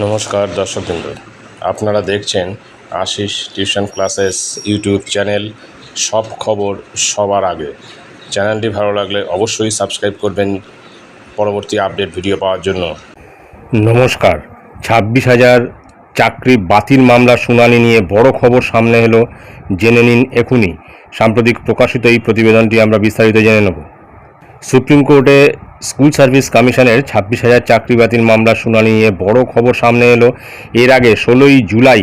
নমস্কার দর্শকবৃন্দ, আপনারা দেখছেন Ashish tuition classes YouTube channel. সব খবর সবার আগে। চ্যানেলটি ভালো লাগলে অবশ্যই সাবস্ক্রাইব করবেন পরবর্তী আপডেট ভিডিও পাওয়ার জন্য। নমস্কার। 26,000 চাকরি বাতিল মামলার শুনানি নিয়ে বড় খবর সামনে এলো, জেনে নিন এখনই। সাম্প্রতিক প্রকাশিত এই প্রতিবেদনটি আমরা বিস্তারিত জেনে নেব। সুপ্রিম কোর্টে স্কুল সার্ভিস কমিশনের 26,000 চাকরি বাতিল মামলার শুনানি নিয়ে বড় খবর সামনে এলো। এর আগে 16ই জুলাই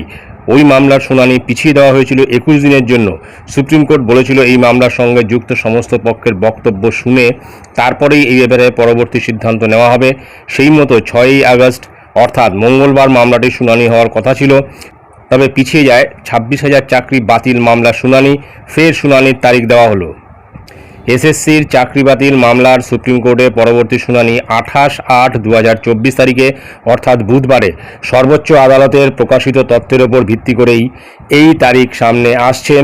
ওই মামলার শুনানি পিছিয়ে দেওয়া হয়েছিল 21 দিনের জন্য। সুপ্রিম কোর্ট বলেছিল এই মামলার সঙ্গে যুক্ত সমস্ত পক্ষের বক্তব্য শুনে তারপরেই এই ব্যাপারে পরবর্তী সিদ্ধান্ত নেওয়া হবে। সেই মতো 6ই আগস্ট অর্থাৎ মঙ্গলবার মামলাটির শুনানি হওয়ার কথা ছিল, তবে পিছিয়ে যায় 26,000 চাকরি বাতিল মামলার শুনানি। ফের শুনানির তারিখ দেওয়া হলো। এসএসসির চাকরি বাতিল মামলার সুপ্রিম কোর্টে পরবর্তী শুনানি 28/8/2024 তারিখে অর্থাৎ বুধবারে। সর্বোচ্চ আদালতের প্রকাশিত তথ্যের ওপর ভিত্তি করেই এই তারিখ সামনে আসছে।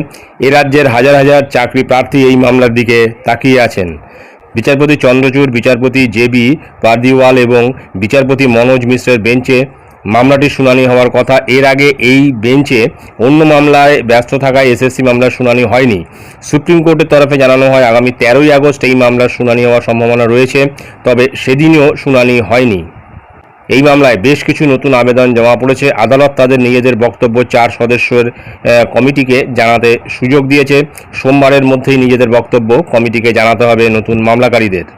এ রাজ্যের হাজার হাজার চাকরি প্রার্থী এই মামলার দিকে তাকিয়ে আছেন। বিচারপতি চন্দ্রচূড়, বিচারপতি জেবি পারদিওয়াল এবং বিচারপতি মনোজ মিশ্রের বেঞ্চে মামলাটির শুনানি হওয়ার কথা। এর আগে এই বেঞ্চে অন্য মামলায় ব্যস্ত থাকায় এসএসসি মামলার শুনানি হয়নি। সুপ্রিম কোর্টের তরফে জানানো হয় আগামী 13ই আগস্ট এই মামলার শুনানি হওয়ার সম্ভাবনা রয়েছে, তবে সেদিনও শুনানি হয়নি। এই মামলায় বেশ কিছু নতুন আবেদন জমা পড়েছে। আদালত তাদের নিজেদের বক্তব্য 4 সদস্যের কমিটিকে জানাতে সুযোগ দিয়েছে। সোমবারের মধ্যেই নিজেদের বক্তব্য কমিটিকে জানাতে হবে নতুন মামলাকারীদের।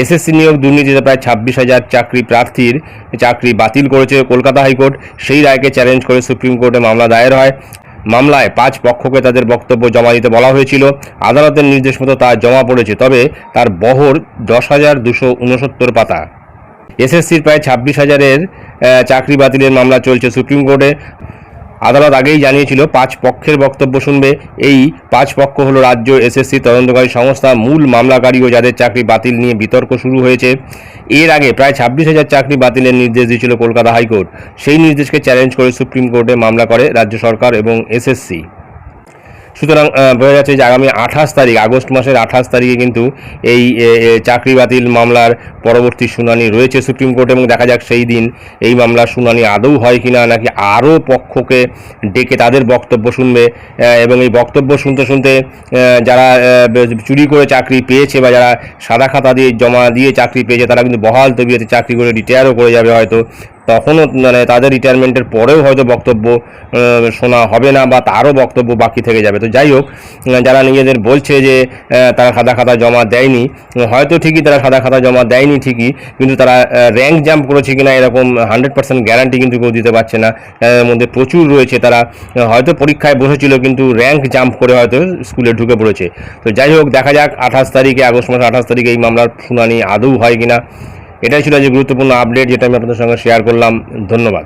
এসএসসি নিয়োগ দুর্নীতিতে প্রায় 26,000 চাকরি প্রার্থীর চাকরি বাতিল করেছে কলকাতা হাইকোর্ট। সেই রায়কে চ্যালেঞ্জ করে সুপ্রিম কোর্টে মামলা দায়ের হয়। মামলায় 5 পক্ষকে তাদের বক্তব্য জমা দিতে বলা হয়েছিল। আদালতের নির্দেশ মতো তা জমা পড়েছে, তবে তার বহর 10,269 পাতা। এসএসসির প্রায় 26,000-এর চাকরি বাতিলের মামলা চলছে সুপ্রিম কোর্টে। আদালত আগেই জানিয়েছিল 5 পক্ষের বক্তব্য শুনবে। এই 5 পক্ষ হলো রাজ্য এসএসসি তদন্তকারী সংস্থা, মূল মামলাকারী ও যাদের চাকরি বাতিল নিয়ে বিতর্ক শুরু হয়েছে। এর আগে প্রায় 26,000 চাকরি বাতিলের নির্দেশ দিয়েছিল কলকাতা হাইকোর্ট। সেই নির্দেশকে চ্যালেঞ্জ করে সুপ্রিম কোর্টে মামলা করে রাজ্য সরকার এবং এসএসসি। সুতরাং বোঝা যাচ্ছে যে আগামী 28 তারিখ, আগস্ট মাসের 28 তারিখে কিন্তু এই চাকরি বাতিল মামলার পরবর্তী শুনানি রয়েছে সুপ্রিম কোর্টে, এবং দেখা যাক সেই দিন এই মামলার শুনানি আদৌ হয় কিনা, নাকি আরও পক্ষকে ডেকে তাদের বক্তব্য শুনবে। এবং এই বক্তব্য শুনতে শুনতে যারা চুরি করে চাকরি পেয়েছে বা যারা সাদা খাতা দিয়ে জমা দিয়ে চাকরি পেয়েছে তারা কিন্তু বহাল তবিয়তে চাকরি করে রিটায়ারও করে যাবে হয়তো। তখনও তাদের রিটায়ারমেন্টের পরেও হয়তো বক্তব্য শোনা হবে না, বা তারও বক্তব্য বাকি থেকে যাবে। তো যাই হোক, যারা নিজেদের বলছে যে তারা সাদা খাতা জমা দেয়নি, হয়তো ঠিকই তারা সাদা খাতা জমা দেয়নি ঠিকই, কিন্তু তারা র্যাঙ্ক জাম্প করেছে কিনা এরকম 100% গ্যারান্টি কিন্তু কেউ দিতে পারছে না। এর মধ্যে প্রচুর রয়েছে তারা হয়তো পরীক্ষায় বসেছিল কিন্তু র্যাঙ্ক জাম্প করে হয়তো স্কুলে ঢুকে পড়েছে। তো যাই হোক, দেখা যাক 28 তারিখে, আগস্ট মাসের 28 তারিখে এই মামলার শুনানি আদৌ হয় কিনা। এটাই ছিল যে গুরুত্বপূর্ণ আপডেট যেটা আমি আপনাদের সঙ্গে শেয়ার করলাম। ধন্যবাদ।